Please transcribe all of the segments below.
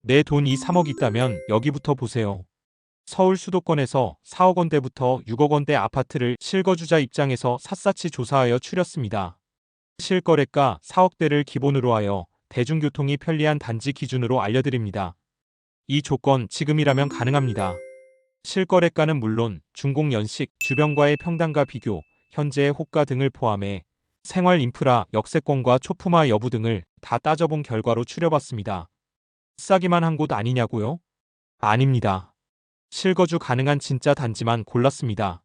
내 돈이 3억 있다면 여기부터 보세요. 서울 수도권에서 4억 원대부터 6억 원대 아파트를 실거주자 입장에서 샅샅이 조사하여 추렸습니다. 실거래가 4억대를 기본으로 하여 대중교통이 편리한 단지 기준으로 알려드립니다. 이 조건 지금이라면 가능합니다. 실거래가는 물론 준공연식, 주변과의 평당가 비교, 현재의 호가 등을 포함해 생활 인프라, 역세권과 초품화 여부 등을 다 따져본 결과로 추려봤습니다. 싸기만 한 곳 아니냐고요? 아닙니다. 실거주 가능한 진짜 단지만 골랐습니다.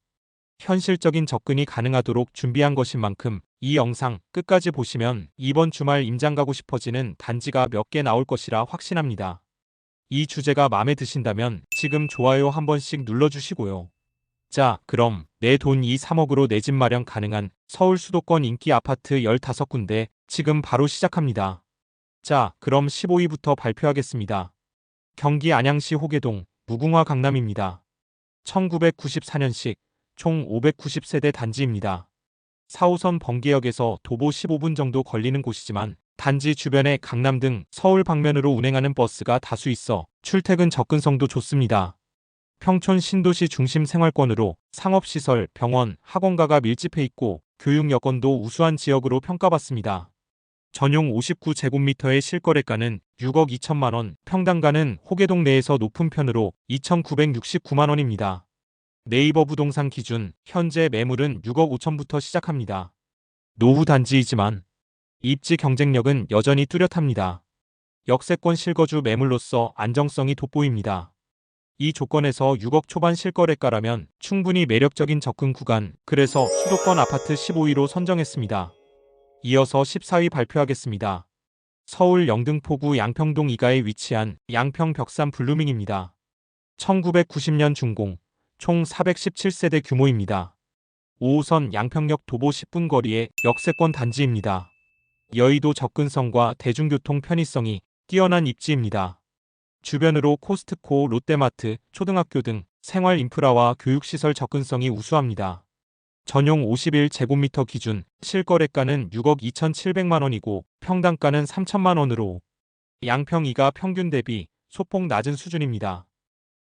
현실적인 접근이 가능하도록 준비한 것인 만큼 이 영상 끝까지 보시면 이번 주말 임장 가고 싶어지는 단지가 몇 개 나올 것이라 확신합니다. 이 주제가 마음에 드신다면 지금 좋아요 한 번씩 눌러주시고요. 자, 그럼 내 돈 이 3억으로 내 집 마련 가능한 서울 수도권 인기 아파트 15군데 지금 바로 시작합니다. 자, 그럼 15위부터 발표하겠습니다. 경기 안양시 호계동 무궁화 강남입니다. 1994년식 총 590세대 단지입니다. 4호선 번개역에서 도보 15분 정도 걸리는 곳이지만 단지 주변에 강남 등 서울 방면으로 운행하는 버스가 다수 있어 출퇴근 접근성도 좋습니다. 평촌 신도시 중심 생활권으로 상업시설, 병원, 학원가가 밀집해 있고 교육 여건도 우수한 지역으로 평가받습니다. 전용 59제곱미터의 실거래가는 6억 2천만 원, 평당가는 호계동 내에서 높은 편으로 2,969만 원입니다. 네이버 부동산 기준 현재 매물은 6억 5천부터 시작합니다. 노후 단지이지만 입지 경쟁력은 여전히 뚜렷합니다. 역세권 실거주 매물로서 안정성이 돋보입니다. 이 조건에서 6억 초반 실거래가라면 충분히 매력적인 접근 구간, 그래서 수도권 아파트 15위로 선정했습니다. 이어서 14위 발표하겠습니다. 서울 영등포구 양평동 이가에 위치한 양평 벽산 블루밍입니다. 1990년 준공, 총 417세대 규모입니다. 5호선 양평역 도보 10분 거리의 역세권 단지입니다. 여의도 접근성과 대중교통 편의성이 뛰어난 입지입니다. 주변으로 코스트코, 롯데마트, 초등학교 등 생활 인프라와 교육시설 접근성이 우수합니다. 전용 51제곱미터 기준 실거래가는 6억 2,700만 원이고 평당가는 3천만 원으로 양평 2가 평균 대비 소폭 낮은 수준입니다.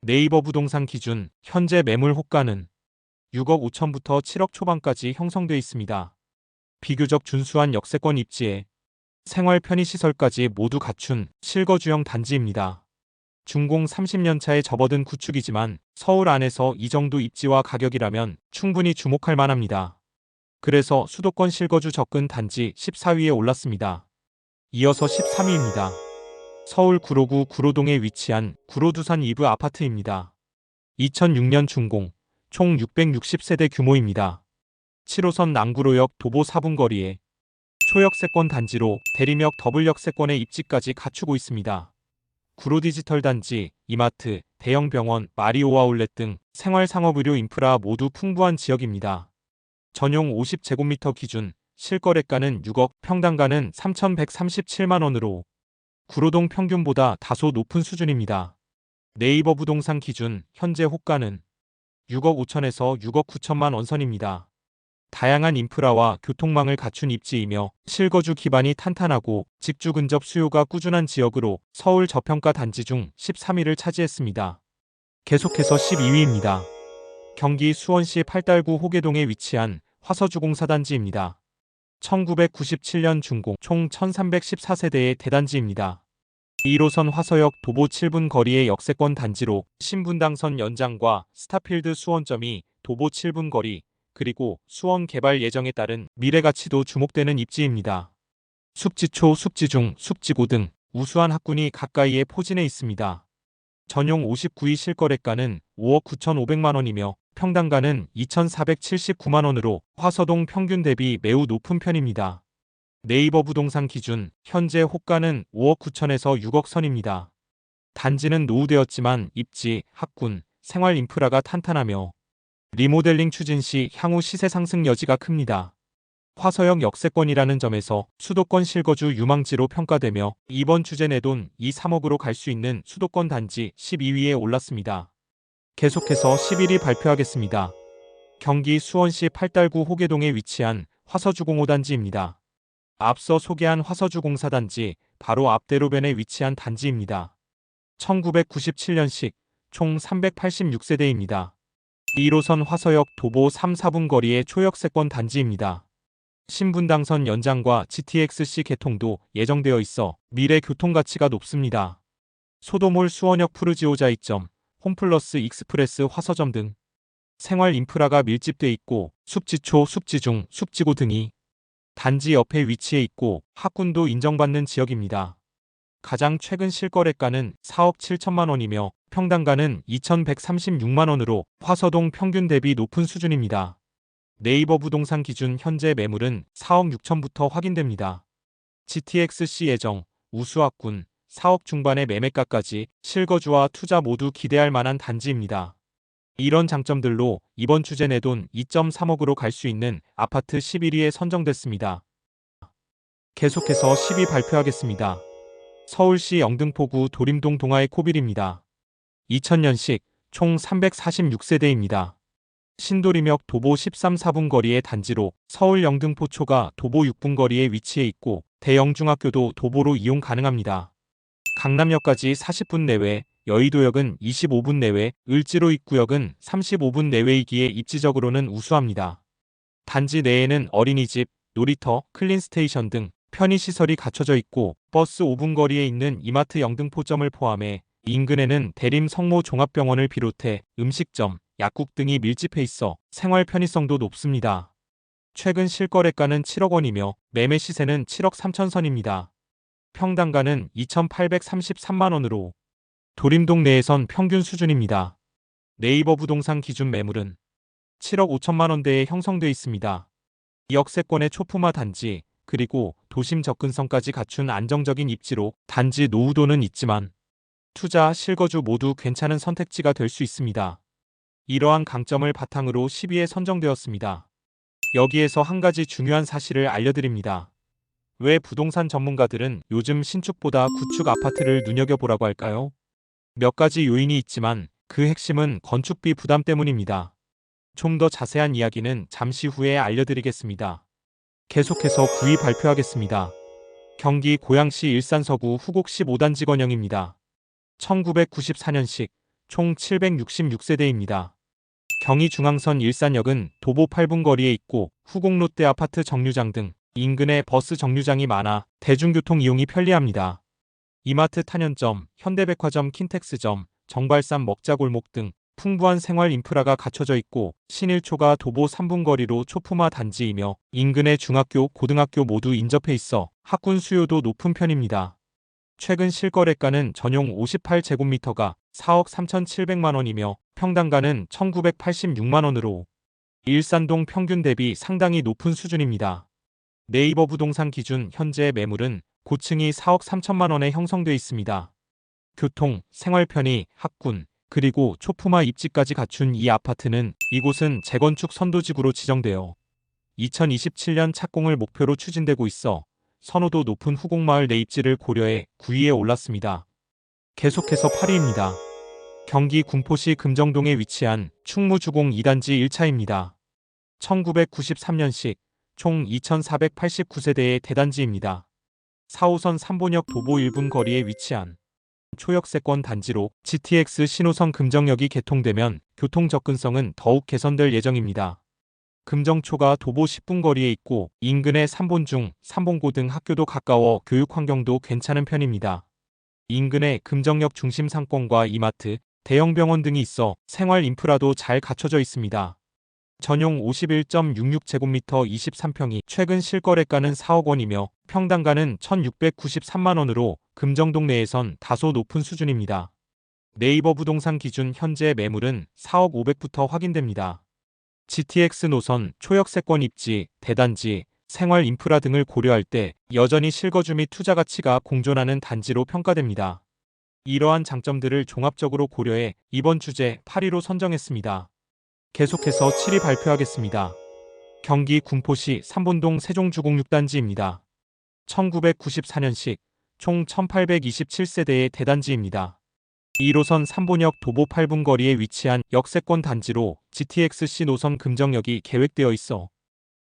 네이버 부동산 기준 현재 매물 호가는 6억 5천부터 7억 초반까지 형성돼 있습니다. 비교적 준수한 역세권 입지에 생활 편의시설까지 모두 갖춘 실거주형 단지입니다. 준공 30년 차에 접어든 구축이지만 서울 안에서 이 정도 입지와 가격이라면 충분히 주목할 만합니다. 그래서 수도권 실거주 접근 단지 14위에 올랐습니다. 이어서 13위입니다. 서울 구로구 구로동에 위치한 구로두산 이브 아파트입니다. 2006년 준공, 총 660세대 규모입니다. 7호선 남구로역 도보 4분 거리에 초역세권 단지로 대리역 더블역세권의 입지까지 갖추고 있습니다. 구로디지털 단지, 이마트, 대형 병원, 마리오 아울렛 등 생활상업의료 인프라 모두 풍부한 지역입니다. 전용 50제곱미터 기준 실거래가는 6억, 평당가는 3,137만 원으로 구로동 평균보다 다소 높은 수준입니다. 네이버 부동산 기준 현재 호가는 6억 5천에서 6억 9천만 원 선입니다. 다양한 인프라와 교통망을 갖춘 입지이며 실거주 기반이 탄탄하고 직주 근접 수요가 꾸준한 지역으로 서울 저평가 단지 중 13위를 차지했습니다. 계속해서 12위입니다. 경기 수원시 팔달구 호계동에 위치한 화서주공사 단지입니다. 1997년 준공, 총 1314세대의 대단지입니다. 1호선 화서역 도보 7분 거리의 역세권 단지로 신분당선 연장과 스타필드 수원점이 도보 7분 거리, 그리고 수원 개발 예정에 따른 미래가치도 주목되는 입지입니다. 숲지초, 숲지중, 숲지고 등 우수한 학군이 가까이에 포진해 있습니다. 전용 59위 실거래가는 5억 9,500만 원이며 평당가는 2,479만 원으로 화서동 평균 대비 매우 높은 편입니다. 네이버 부동산 기준 현재 호가는 5억 9천에서 6억 선입니다. 단지는 노후되었지만 입지, 학군, 생활 인프라가 탄탄하며 리모델링 추진 시 향후 시세 상승 여지가 큽니다. 화서역 역세권이라는 점에서 수도권 실거주 유망지로 평가되며 이번 주제 내 돈 2, 3억으로 갈 수 있는 수도권 단지 12위에 올랐습니다. 계속해서 11위 발표하겠습니다. 경기 수원시 팔달구 호계동에 위치한 화서주공 5단지입니다. 앞서 소개한 화서주공사 단지 바로 앞 대로변에 위치한 단지입니다. 1997년식 총 386세대입니다. 1호선 화서역 도보 3, 4분 거리의 초역세권 단지입니다. 신분당선 연장과 GTX-C 개통도 예정되어 있어 미래 교통 가치가 높습니다. 소도몰 수원역 푸르지오자 이점, 홈플러스 익스프레스 화서점 등 생활 인프라가 밀집돼 있고 숲지초, 숲지중, 숲지고 등이 단지 옆에 위치해 있고 학군도 인정받는 지역입니다. 가장 최근 실거래가는 4억 7천만 원이며 평당가는 2,136만 원으로 화서동 평균 대비 높은 수준입니다. 네이버 부동산 기준 현재 매물은 4억 6천부터 확인됩니다. GTX-C 예정, 우수학군, 4억 중반의 매매가까지 실거주와 투자 모두 기대할 만한 단지입니다. 이런 장점들로 이번 주제 내돈 2.3억으로 갈 수 있는 아파트 11위에 선정됐습니다. 계속해서 10위 발표하겠습니다. 서울시 영등포구 도림동 동아의 코빌입니다. 2000년식 총 346세대입니다. 신도림역 도보 13, 4분 거리의 단지로 서울 영등포초가 도보 6분 거리에 위치해 있고 대형 중학교도 도보로 이용 가능합니다. 강남역까지 40분 내외, 여의도역은 25분 내외, 을지로 입구역은 35분 내외이기에 입지적으로는 우수합니다. 단지 내에는 어린이집, 놀이터, 클린스테이션 등 편의시설이 갖춰져 있고 버스 5분 거리에 있는 이마트 영등포점을 포함해 인근에는 대림 성모 종합병원을 비롯해 음식점, 약국 등이 밀집해 있어 생활 편의성도 높습니다. 최근 실거래가는 7억 원이며 매매 시세는 7억 3천 선입니다. 평당가는 2,833만 원으로 도림동 내에선 평균 수준입니다. 네이버 부동산 기준 매물은 7억 5천만 원대에 형성돼 있습니다. 역세권의 초품화 단지, 그리고 도심 접근성까지 갖춘 안정적인 입지로 단지 노후도는 있지만 투자, 실거주 모두 괜찮은 선택지가 될 수 있습니다. 이러한 강점을 바탕으로 10위에 선정되었습니다. 여기에서 한 가지 중요한 사실을 알려드립니다. 왜 부동산 전문가들은 요즘 신축보다 구축 아파트를 눈여겨보라고 할까요? 몇 가지 요인이 있지만 그 핵심은 건축비 부담 때문입니다. 좀 더 자세한 이야기는 잠시 후에 알려드리겠습니다. 계속해서 9위 발표하겠습니다. 경기 고양시 일산서구 후곡 15단지 건영입니다. 1994년식 총 766세대입니다. 경의중앙선 일산역은 도보 8분 거리에 있고 후곡 롯데 아파트 정류장 등 인근에 버스 정류장이 많아 대중교통 이용이 편리합니다. 이마트 탄현점, 현대백화점 킨텍스점, 정발산 먹자골목 등 풍부한 생활 인프라가 갖춰져 있고 신일초가 도보 3분 거리로 초품화 단지이며 인근의 중학교, 고등학교 모두 인접해 있어 학군 수요도 높은 편입니다. 최근 실거래가는 전용 58제곱미터가 4억 3,700만 원이며 평당가는 1,986만 원으로 일산동 평균 대비 상당히 높은 수준입니다. 네이버 부동산 기준 현재 매물은 고층이 4억 3천만 원에 형성돼 있습니다. 교통, 생활 편의, 학군, 그리고 초품화 입지까지 갖춘 이 아파트는 이곳은 재건축 선도지구로 지정되어 2027년 착공을 목표로 추진되고 있어 선호도 높은 후곡마을 내 입지를 고려해 9위에 올랐습니다. 계속해서 8위입니다. 경기 군포시 금정동에 위치한 충무주공 2단지 1차입니다. 1993년식 총 2,489세대의 대단지입니다. 4호선 3본역 도보 1분 거리에 위치한 초역세권 단지로 GTX 신호선 금정역이 개통되면 교통 접근성은 더욱 개선될 예정입니다. 금정초가 도보 10분 거리에 있고 인근의 삼본중, 삼본고 등 학교도 가까워 교육 환경도 괜찮은 편입니다. 인근에 금정역 중심 상권과 이마트, 대형 병원 등이 있어 생활 인프라도 잘 갖춰져 있습니다. 전용 51.66제곱미터 23평이 최근 실거래가는 4억 원이며 평당가는 1,693만 원으로 금정동 내에선 다소 높은 수준입니다. 네이버 부동산 기준 현재 매물은 4억 500부터 확인됩니다. GTX 노선, 초역세권 입지, 대단지, 생활 인프라 등을 고려할 때 여전히 실거주 및 투자 가치가 공존하는 단지로 평가됩니다. 이러한 장점들을 종합적으로 고려해 이번 주제 8위로 선정했습니다. 계속해서 7위 발표하겠습니다. 경기 군포시 삼본동 세종주공 6단지입니다. 1994년식 총 1827세대의 대단지입니다. 1호선 3본역 도보 8분 거리에 위치한 역세권 단지로 GTX-C 노선 금정역이 계획되어 있어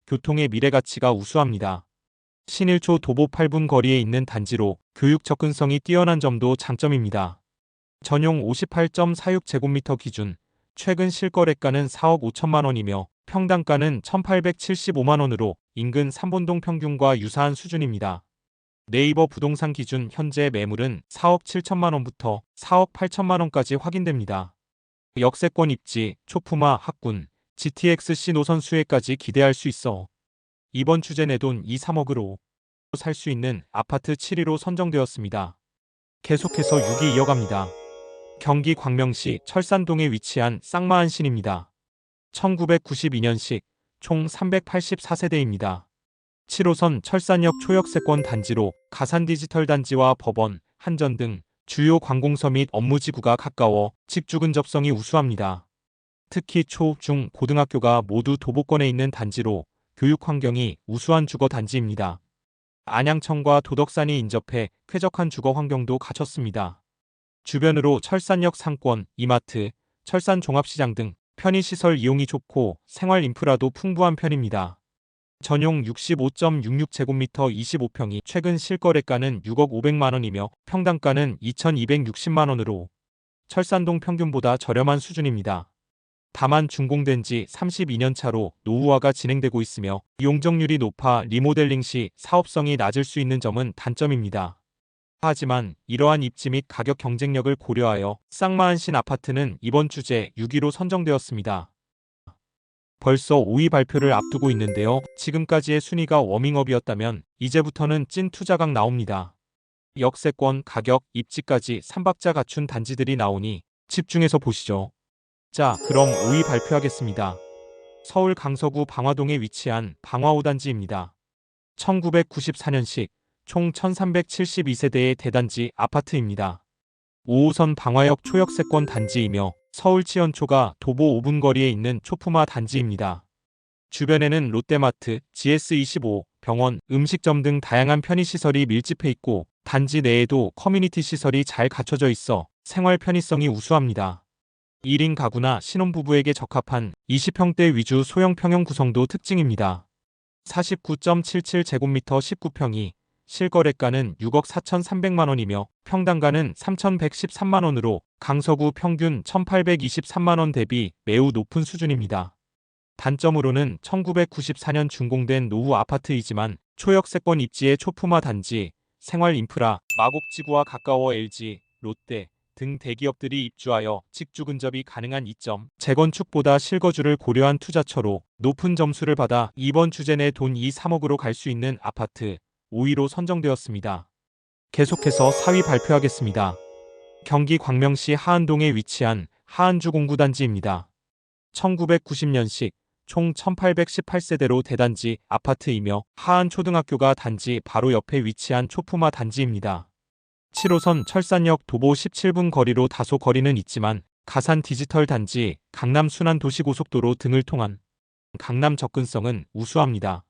교통의 미래 가치가 우수합니다. 신일초 도보 8분 거리에 있는 단지로 교육 접근성이 뛰어난 점도 장점입니다. 전용 58.46제곱미터 기준 최근 실거래가는 4억 5천만 원이며 평당가는 1,875만 원으로 인근 삼본동 평균과 유사한 수준입니다. 네이버 부동산 기준 현재 매물은 4억 7천만 원부터 4억 8천만 원까지 확인됩니다. 역세권 입지, 초품화, 학군, GTX-C 노선 수혜까지 기대할 수 있어 이번 주제 내돈 2, 3억으로 살 수 있는 아파트 7위로 선정되었습니다. 계속해서 6위 이어갑니다. 경기 광명시 철산동에 위치한 쌍마안신입니다. 1992년식 총 384세대입니다. 7호선 철산역 초역세권 단지로 가산 디지털 단지와 법원, 한전 등 주요 관공서 및 업무지구가 가까워 직주 근접성이 우수합니다. 특히 초, 중, 고등학교가 모두 도보권에 있는 단지로 교육 환경이 우수한 주거 단지입니다. 안양청과 도덕산이 인접해 쾌적한 주거 환경도 갖췄습니다. 주변으로 철산역 상권, 이마트, 철산 종합시장 등 편의시설 이용이 좋고 생활 인프라도 풍부한 편입니다. 전용 65.66제곱미터 25평이 최근 실거래가는 6억 500만 원이며 평당가는 2,260만 원으로 철산동 평균보다 저렴한 수준입니다. 다만 준공된 지 32년 차로 노후화가 진행되고 있으며 용적률이 높아 리모델링 시 사업성이 낮을 수 있는 점은 단점입니다. 하지만 이러한 입지 및 가격 경쟁력을 고려하여 쌍마안신 아파트는 이번 주제 6위로 선정되었습니다. 벌써 5위 발표를 앞두고 있는데요. 지금까지의 순위가 워밍업이었다면 이제부터는 찐 투자각 나옵니다. 역세권, 가격, 입지까지 3박자 갖춘 단지들이 나오니 집중해서 보시죠. 자, 그럼 5위 발표하겠습니다. 서울 강서구 방화동에 위치한 방화 5단지입니다. 1994년식 총 1372세대의 대단지 아파트입니다. 5호선 방화역 초역세권 단지이며 서울 치연초가 도보 5분 거리에 있는 초품화 단지입니다. 주변에는 롯데마트, GS25, 병원, 음식점 등 다양한 편의시설이 밀집해 있고 단지 내에도 커뮤니티 시설이 잘 갖춰져 있어 생활 편의성이 우수합니다. 1인 가구나 신혼부부에게 적합한 20평대 위주 소형 평형 구성도 특징입니다. 49.77제곱미터 19평이 실거래가는 6억 4,300만 원이며 평당가는 3,113만 원으로 강서구 평균 1,823만 원 대비 매우 높은 수준입니다. 단점으로는 1994년 준공된 노후 아파트이지만 초역세권 입지의 초품화 단지, 생활 인프라, 마곡지구와 가까워 LG, 롯데 등 대기업들이 입주하여 직주 근접이 가능한 이점, 재건축보다 실거주를 고려한 투자처로 높은 점수를 받아 이번 주제 내 돈 2, 3억으로 갈 수 있는 아파트 5위로 선정되었습니다. 계속해서 4위 발표하겠습니다. 경기 광명시 하안동에 위치한 하안주 공구단지입니다. 1990년식 총 1818세대로 대단지 아파트이며 하안초등학교가 단지 바로 옆에 위치한 초품화 단지입니다. 7호선 철산역 도보 17분 거리로 다소 거리는 있지만 가산 디지털 단지, 강남 순환도시고속도로 등을 통한 강남 접근성은 우수합니다.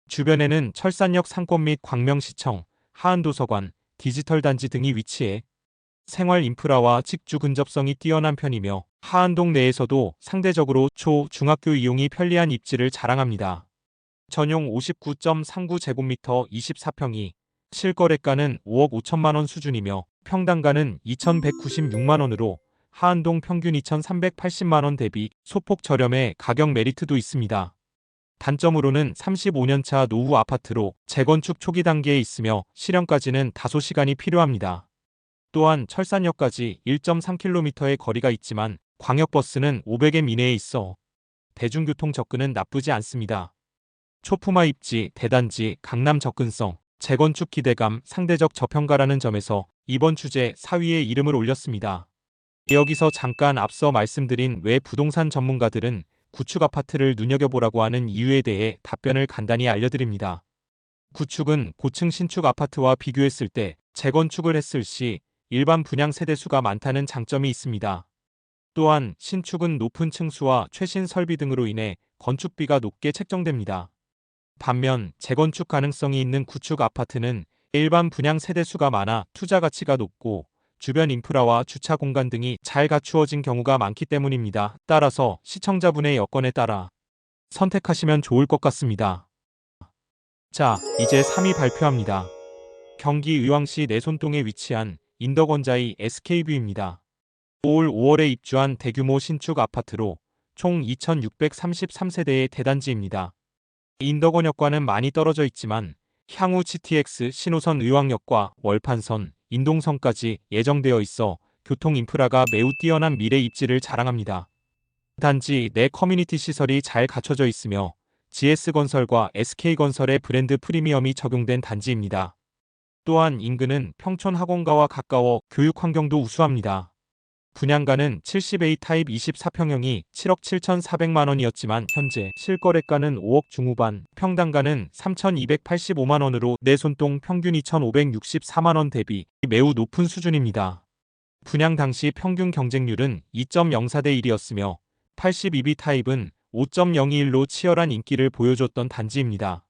주변에는 철산역 상권 및 광명시청, 하안도서관, 디지털 단지 등이 위치해 생활 인프라와 직주 근접성이 뛰어난 편이며 하안동 내에서도 상대적으로 초, 중학교 이용이 편리한 입지를 자랑합니다. 전용 59.39제곱미터 24평이 실거래가는 5억 5천만 원 수준이며 평당가는 2,196만 원으로 하안동 평균 2,380만 원 대비 소폭 저렴해 가격 메리트도 있습니다. 단점으로는 35년차 노후 아파트로 재건축 초기 단계에 있으며 실현까지는 다소 시간이 필요합니다. 또한 철산역까지 1.3km의 거리가 있지만 광역버스는 500엠 이내에 있어 대중교통 접근은 나쁘지 않습니다. 초품화 입지, 대단지, 강남 접근성, 재건축 기대감, 상대적 저평가라는 점에서 이번 주제 4위에 이름을 올렸습니다. 여기서 잠깐 앞서 말씀드린 왜 부동산 전문가들은 구축 아파트를 눈여겨보라고 하는 이유에 대해 답변을 간단히 알려드립니다. 구축은 고층 신축 아파트와 비교했을 때 재건축을 했을 시 일반 분양 세대수가 많다는 장점이 있습니다. 또한 신축은 높은 층수와 최신 설비 등으로 인해 건축비가 높게 책정됩니다. 반면 재건축 가능성이 있는 구축 아파트는 일반 분양 세대수가 많아 투자 가치가 높고 주변 인프라와 주차 공간 등이 잘 갖추어진 경우가 많기 때문입니다. 따라서 시청자분의 여건에 따라 선택하시면 좋을 것 같습니다. 자, 이제 3위 발표합니다. 경기 의왕시 내손동에 위치한 인덕원자이 SK뷰입니다. 올 5월에 입주한 대규모 신축 아파트로 총 2,633세대의 대단지입니다. 인덕원역과는 많이 떨어져 있지만 향후 GTX 신호선 의왕역과 월판선, 인동선까지 예정되어 있어 교통 인프라가 매우 뛰어난 미래 입지를 자랑합니다. 단지 내 커뮤니티 시설이 잘 갖춰져 있으며 GS건설과 SK건설의 브랜드 프리미엄이 적용된 단지입니다. 또한 인근은 평촌 학원가와 가까워 교육 환경도 우수합니다. 분양가는 70A 타입 24평형이 7억 7,400만 원이었지만 현재 실거래가는 5억 중후반, 평당가는 3,285만 원으로 내손동 평균 2,564만 원 대비 매우 높은 수준입니다. 분양 당시 평균 경쟁률은 2.04대 1이었으며 82B 타입은 5.021로 치열한 인기를 보여줬던 단지입니다.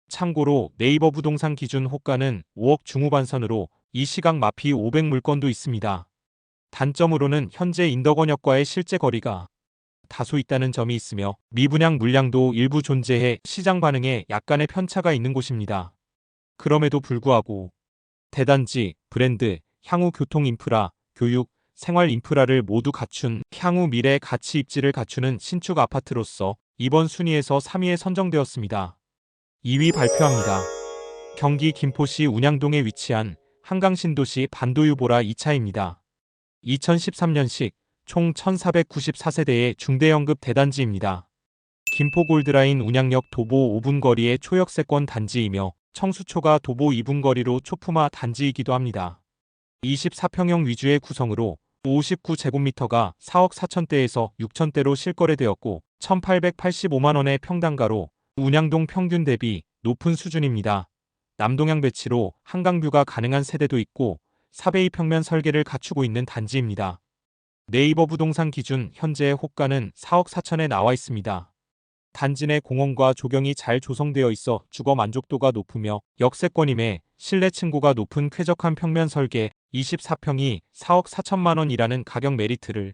참고로 네이버 부동산 기준 호가는 5억 중후반 선으로 이 시각 마피 500물건도 있습니다. 단점으로는 현재 인덕원역과의 실제 거리가 다소 있다는 점이 있으며 미분양 물량도 일부 존재해 시장 반응에 약간의 편차가 있는 곳입니다. 그럼에도 불구하고 대단지, 브랜드, 향후 교통 인프라, 교육, 생활 인프라를 모두 갖춘 향후 미래 가치 입지를 갖추는 신축 아파트로서 이번 순위에서 3위에 선정되었습니다. 2위 발표합니다. 경기 김포시 운양동에 위치한 한강신도시 반도유보라 2차입니다. 2013년식 총 1,494세대의 중대형급 대단지입니다. 김포골드라인 운양역 도보 5분 거리의 초역세권 단지이며 청수초가 도보 2분 거리로 초품화 단지이기도 합니다. 24평형 위주의 구성으로 59제곱미터가 4억 4천대에서 6천대로 실거래되었고 1,885만 원의 평당가로 운양동 평균 대비 높은 수준입니다. 남동향 배치로 한강뷰가 가능한 세대도 있고 4베이 평면 설계를 갖추고 있는 단지입니다. 네이버 부동산 기준 현재의 호가는 4억 4천에 나와 있습니다. 단지 내 공원과 조경이 잘 조성되어 있어 주거 만족도가 높으며 역세권임에 실내 층고가 높은 쾌적한 평면 설계 24평이 4억 4천만 원이라는 가격 메리트를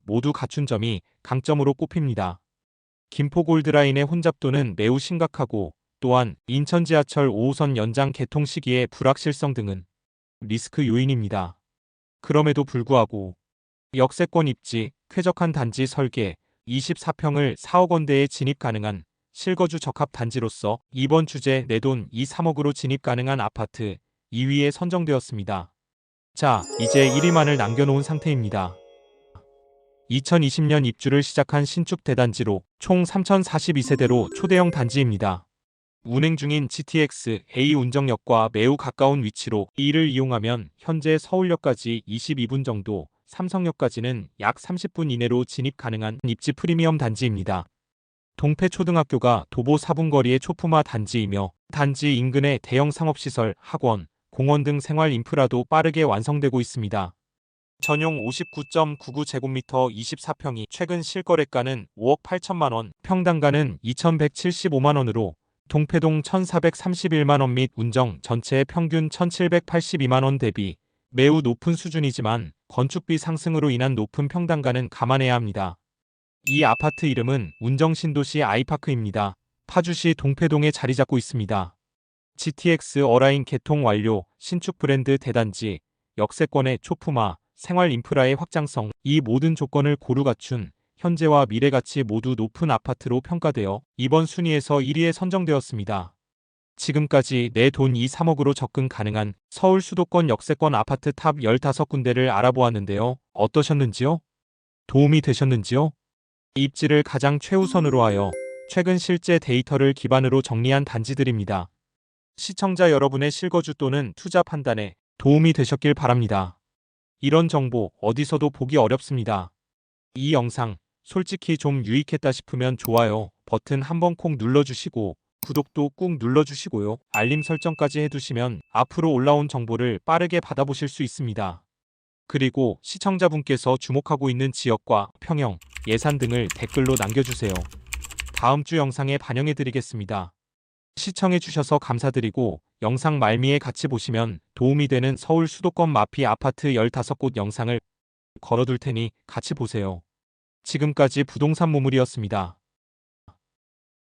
모두 갖춘 점이 강점으로 꼽힙니다. 김포 골드라인의 혼잡도는 매우 심각하고 또한 인천 지하철 5호선 연장 개통 시기의 불확실성 등은 리스크 요인입니다. 그럼에도 불구하고 역세권 입지, 쾌적한 단지 설계, 24평을 4억 원대에 진입 가능한 실거주 적합 단지로서 이번 주제 내돈 2, 3억으로 진입 가능한 아파트 2위에 선정되었습니다. 자, 이제 1위만을 남겨놓은 상태입니다. 2020년 입주를 시작한 신축 대단지로 총 3,042세대로 초대형 단지입니다. 운행 중인 GTX A 운정역과 매우 가까운 위치로 이를 이용하면 현재 서울역까지 22분 정도, 삼성역까지는 약 30분 이내로 진입 가능한 입지 프리미엄 단지입니다. 동패초등학교가 도보 4분 거리의 초품화 단지이며 단지 인근의 대형 상업시설, 학원, 공원 등 생활 인프라도 빠르게 완성되고 있습니다. 전용 59.99제곱미터 24평이 최근 실거래가는 5억 8천만 원, 평당가는 2,175만 원으로 동패동 1,431만 원 및 운정 전체의 평균 1,782만 원 대비 매우 높은 수준이지만 건축비 상승으로 인한 높은 평당가는 감안해야 합니다. 이 아파트 이름은 운정신도시 아이파크입니다. 파주시 동패동에 자리 잡고 있습니다. GTX 어라인 개통 완료, 신축 브랜드 대단지, 역세권의 초품화, 생활 인프라의 확장성, 이 모든 조건을 고루 갖춘 현재와 미래 가치 모두 높은 아파트로 평가되어 이번 순위에서 1위에 선정되었습니다. 지금까지 내 돈 2, 3억으로 접근 가능한 서울 수도권 역세권 아파트 탑 15군데를 알아보았는데요. 어떠셨는지요? 도움이 되셨는지요? 입지를 가장 최우선으로 하여 최근 실제 데이터를 기반으로 정리한 단지들입니다. 시청자 여러분의 실거주 또는 투자 판단에 도움이 되셨길 바랍니다. 이런 정보 어디서도 보기 어렵습니다. 이 영상 솔직히 좀 유익했다 싶으면 좋아요 버튼 한번 콕 눌러주시고 구독도 꾹 눌러주시고요. 알림 설정까지 해두시면 앞으로 올라온 정보를 빠르게 받아보실 수 있습니다. 그리고 시청자분께서 주목하고 있는 지역과 평형, 예산 등을 댓글로 남겨주세요. 다음 주 영상에 반영해드리겠습니다. 시청해주셔서 감사드리고 영상 말미에 같이 보시면 도움이 되는 서울 수도권 마피 아파트 15곳 영상을 걸어둘 테니 같이 보세요. 지금까지 부동산 모물이었습니다.